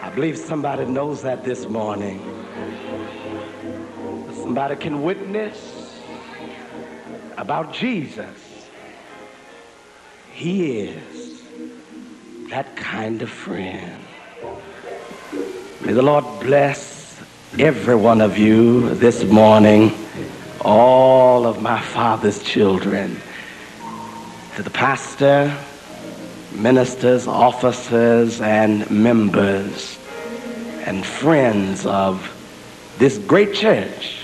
I believe somebody knows that this morning. Somebody can witness about Jesus. He is that kind of friend. May the Lord bless every one of you this morning, all of my Father's children. To the pastor, ministers, officers, and members and friends of this great church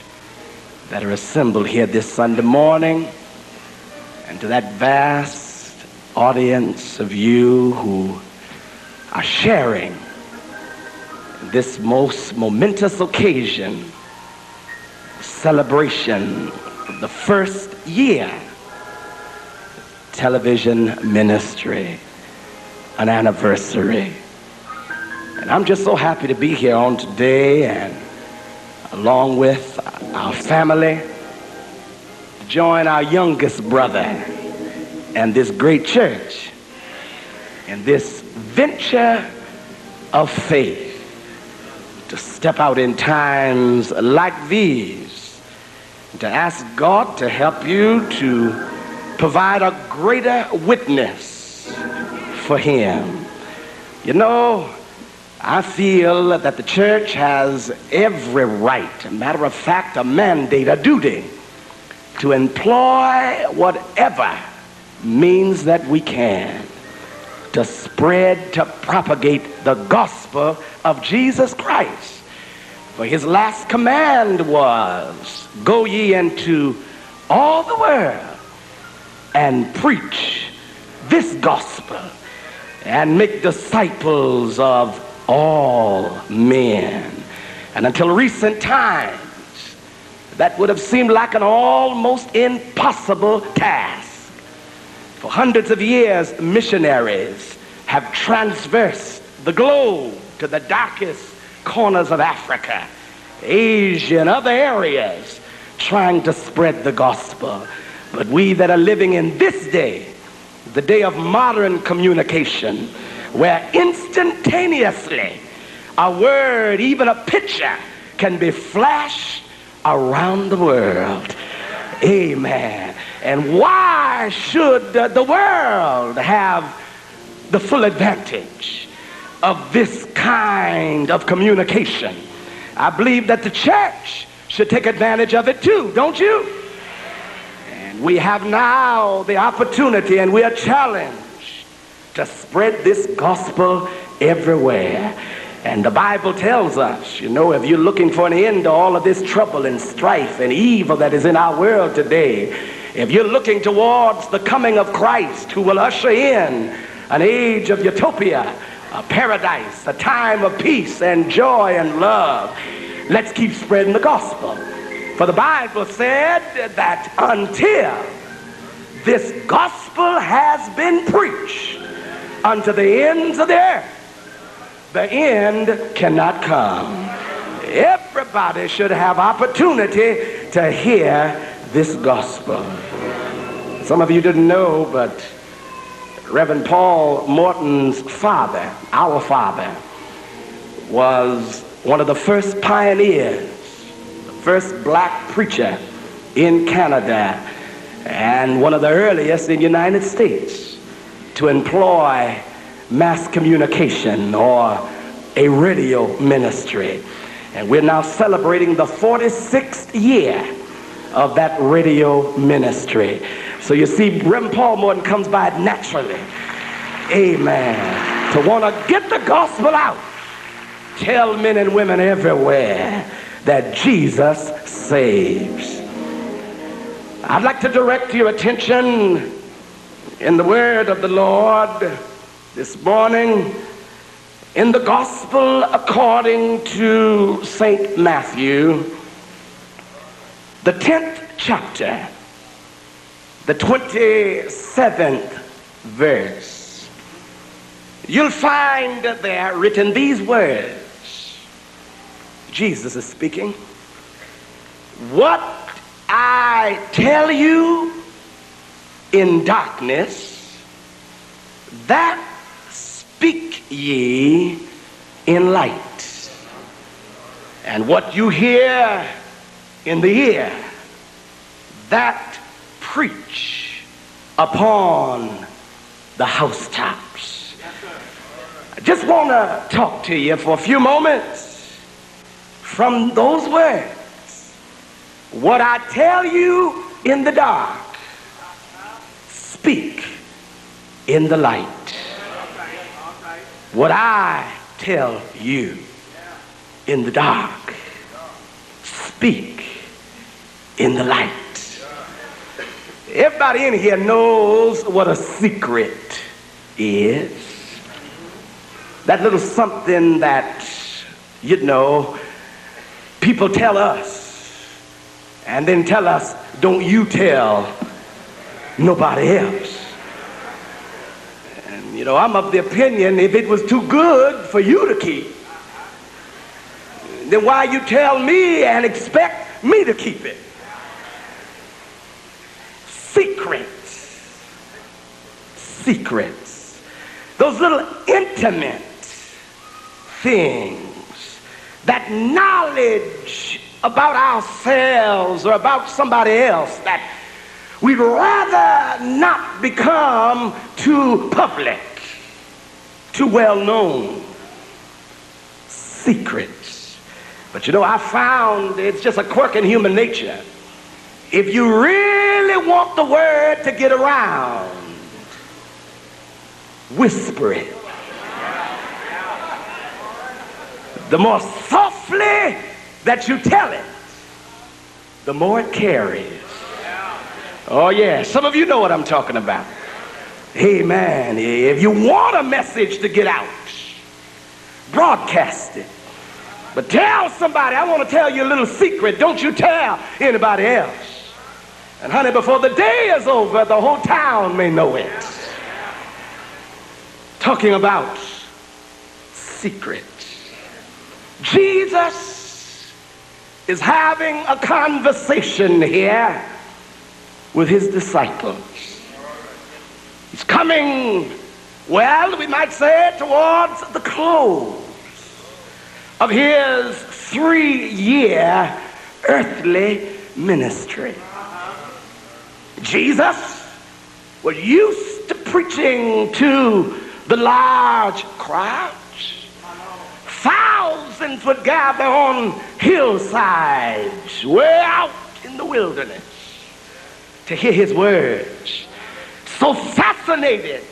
that are assembled here this Sunday morning, and to that vast audience of you who are sharing this most momentous occasion, celebration of the first year television ministry, an anniversary. And I'm just so happy to be here on today, and along with our family, join our youngest brother and this great church in this venture of faith to step out in times like these, to ask God to help you to provide a greater witness for Him. You know, I feel that the church has every right, a matter of fact, a mandate, a duty, to employ whatever means that we can to spread, to propagate the gospel of Jesus Christ. For His last command was, go ye into all the world and preach this gospel and make disciples of all men. And until recent times, that would have seemed like an almost impossible task. For hundreds of years, missionaries have traversed the globe to the darkest corners of Africa, Asia, and other areas, trying to spread the gospel. But we that are living in this day, the day of modern communication, where instantaneously a word, even a picture, can be flashed around the world. Amen. And why should the world have the full advantage of this kind of communication? I believe that the church should take advantage of it too, don't you? And we have now the opportunity, and we are challenged to spread this gospel everywhere. And the Bible tells us, you know, if you're looking for an end to all of this trouble and strife and evil that is in our world today, if you're looking towards the coming of Christ, who will usher in an age of utopia, a paradise, a time of peace and joy and love, let's keep spreading the gospel. For the Bible said that until this gospel has been preached unto the ends of the earth, the end cannot come. Everybody should have opportunity to hear this gospel. Some of you didn't know, but Reverend Paul Morton's father, our father, was one of the first pioneers, the first black preacher in Canada, and one of the earliest in the United States to employ mass communication or a radio ministry. And we're now celebrating the 46th year of that radio ministry. So you see, Reverend Paul Morton comes by it naturally, amen, to want to get the gospel out, tell men and women everywhere that Jesus saves. I'd like to direct your attention in the word of the Lord this morning in the gospel according to St. Matthew, the 10th chapter, the 27th verse. You'll find there written these words. Jesus is speaking. What I tell you in darkness, that speak ye in light. And what you hear in the ear, that preach upon the housetops. I just want to talk to you for a few moments from those words. What I tell you in the dark, speak in the light. What I tell you in the dark, speak in the light. Everybody in here knows what a secret is. That little something that, people tell us and then tell us, don't you tell nobody else. And I'm of the opinion, if it was too good for you to keep, then why you tell me and expect me to keep it? Secrets. Those little intimate things, that knowledge about ourselves or about somebody else that we'd rather not become too public, too well known. Secrets. But I found it's just a quirk in human nature. If you really want the word to get around, whisper it. The more softly that you tell it, the more it carries. Oh yeah, some of you know what I'm talking about. Amen. If you want a message to get out, broadcast it. But tell somebody, I want to tell you a little secret. Don't you tell anybody else. And honey, before the day is over, the whole town may know it. Talking about secrets. Jesus is having a conversation here with his disciples. He's coming, well, we might say, towards the close of his 3-year earthly ministry. Jesus was used to preaching to the large crowds. Thousands would gather on hillsides way out in the wilderness to hear his words. So fascinated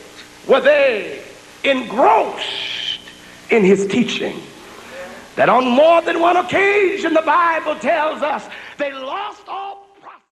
were they, engrossed in his teaching, that on more than one occasion the Bible tells us they lost all